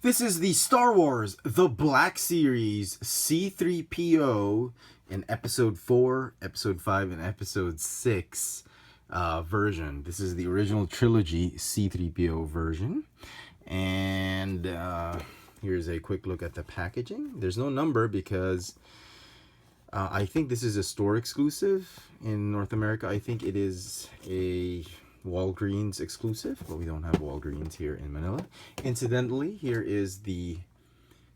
This is the Star Wars The Black Series C3PO in Episode 4, Episode 5, and Episode 6 version. This is the original Trilogy C3PO version. And here's a quick look at the packaging. There's no number because I think this is a store exclusive in North America. I think it is a Walgreens exclusive, but we don't have Walgreens here in Manila. Incidentally, here is the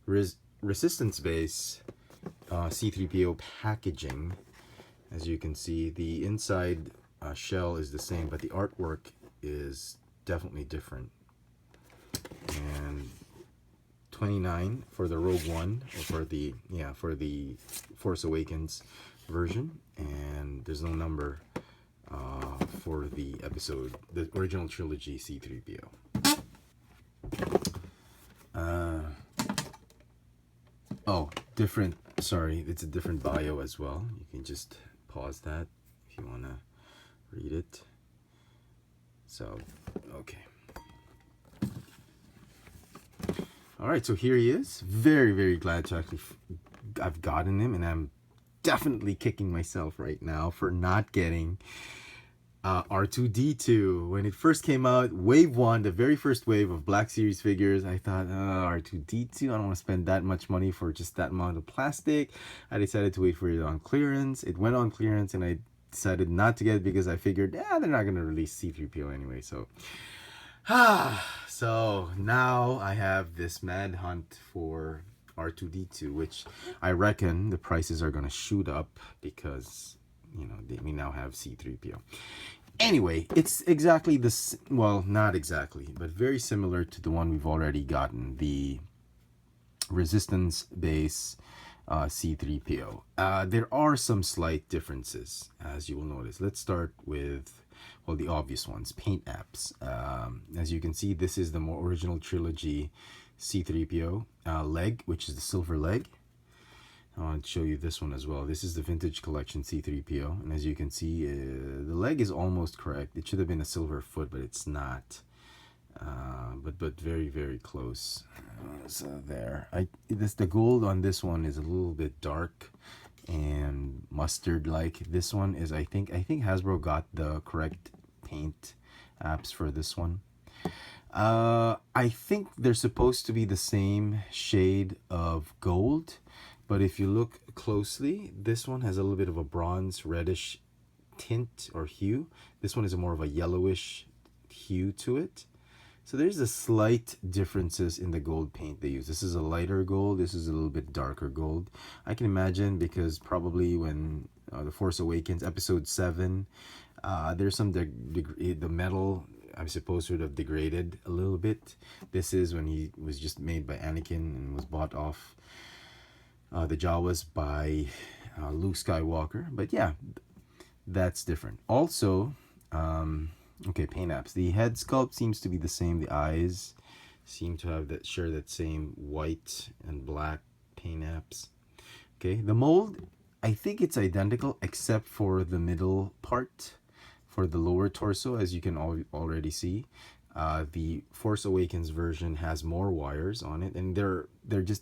Resistance Base C3PO packaging. As you can see, the inside shell is the same, but the artwork is definitely different. And 29 for the Rogue One, or for the Force Awakens version, and there's no number for the original Trilogy C3PO. Oh, different. Sorry, it's a different bio as well. You can just pause that if you want to read it. So, okay. All right, so here he is. Very, very glad to actually I've gotten him, and I'm definitely kicking myself right now for not getting R2-D2. When it first came out, wave 1, the very first wave of Black Series figures, I thought, R2-D2, I don't want to spend that much money for just that amount of plastic. I decided to wait for it on clearance. It went on clearance, and I decided not to get it because I figured, they're not going to release C3PO anyway, so... So now I have this mad hunt for R2-D2, which I reckon the prices are going to shoot up because, we now have C3PO. Anyway, it's exactly this, well, not exactly, but very similar to the one we've already gotten, the Resistance Base C3PO. There are some slight differences, as you will notice. Let's start with, well, the obvious ones, paint apps. As you can see, this is the more original Trilogy C3PO leg, which is the silver leg. I want to show you this one as well. This is the Vintage Collection C3PO, and as you can see, the leg is almost correct. It should have been a silver foot, but it's not. But very, very close. So there. The gold on this one is a little bit dark and mustard-like. This one is, I think Hasbro got the correct paint apps for this one. I think they're supposed to be the same shade of gold, but if you look closely, this one has a little bit of a bronze reddish tint or hue. This one is more of a yellowish hue to it. So there's a slight differences in the gold paint they use. This is a lighter gold. This is a little bit darker gold. I can imagine because probably when The Force Awakens Episode 7, there's some the metal, I suppose, sort of degraded a little bit. This is when he was just made by Anakin and was bought off the Jawas by Luke Skywalker. But yeah, that's different. Also, okay, paint apps. The head sculpt seems to be the same. The eyes seem to have share that same white and black paint apps. Okay, the mold, I think it's identical except for the middle part, for the lower torso, as you can already see. The Force Awakens version has more wires on it, and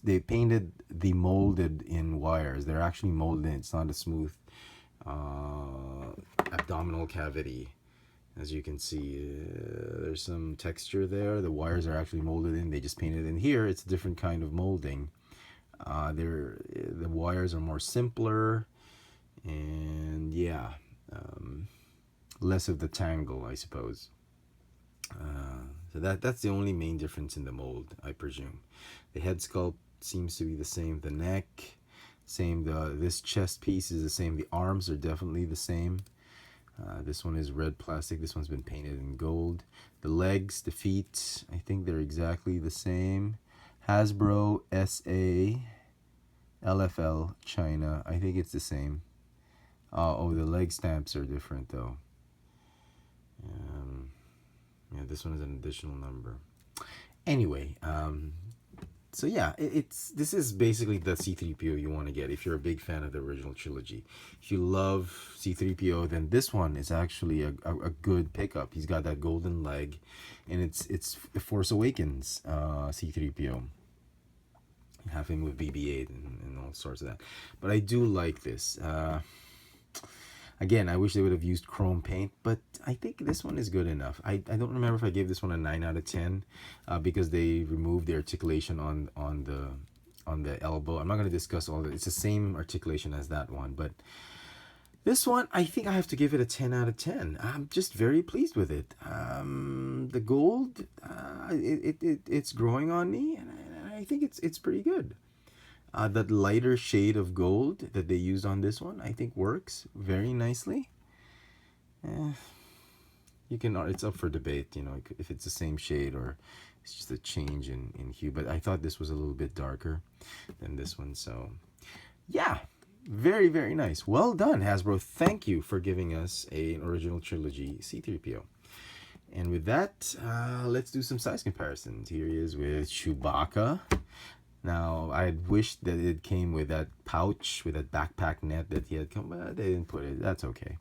they painted the molded in wires. They're actually molded. It's not a smooth abdominal cavity. As you can see, there's some texture there. The wires are actually molded in. They just painted in. Here, it's a different kind of molding. The wires are more simpler, and yeah, less of the tangle, I suppose. So that's the only main difference in the mold, I presume. The head sculpt seems to be the same. The neck, same. This chest piece is the same. The arms are definitely the same. This one is red plastic. This one's been painted in gold. The legs, the feet, I think they're exactly the same. Hasbro, SA, LFL, China. I think it's the same. Oh, the leg stamps are different though. Yeah, this one is an additional number. Anyway, So yeah, this is basically the C3PO you want to get if you're a big fan of the original trilogy. If you love C3PO, then this one is actually a good pickup. He's got that golden leg, and it's Force Awakens C3PO. Have him with BB-8 and all sorts of that. But I do like this. Again, I wish they would have used chrome paint, but I think this one is good enough. I don't remember if I gave this one a 9 out of 10 because they removed the articulation on the elbow. I'm not going to discuss all that. It's the same articulation as that one, but this one, I think I have to give it a 10 out of 10. I'm just very pleased with it. The gold, it's growing on me, and I think it's pretty good. That lighter shade of gold that they used on this one, I think works very nicely. You can, it's up for debate, you know, if it's the same shade or it's just a change in hue. But I thought this was a little bit darker than this one. So yeah, very, very nice. Well done, Hasbro. Thank you for giving us an original trilogy C3PO. And with that, let's do some size comparisons. Here he is with Chewbacca. Now, I wished that it came with that pouch, with that backpack net that he had come, but they didn't put it. That's okay.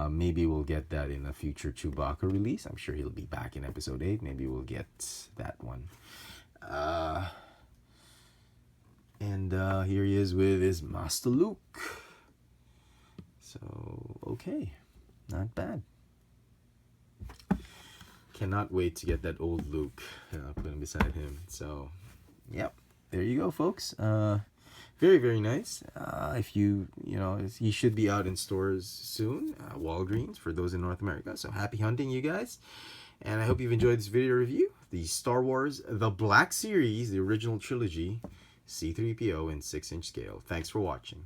Maybe we'll get that in a future Chewbacca release. I'm sure he'll be back in episode 8. Maybe we'll get that one. And here he is with his Master Luke. So, okay. Not bad. Cannot wait to get that old Luke. Put him beside him. So, yep, there you go, folks. Very, very nice. If you know, he should be out in stores soon. Walgreens for those in North America. So happy hunting, you guys. And I hope you've enjoyed this video review. The Star Wars The Black Series, the original trilogy, C3PO in 6-inch scale. Thanks for watching.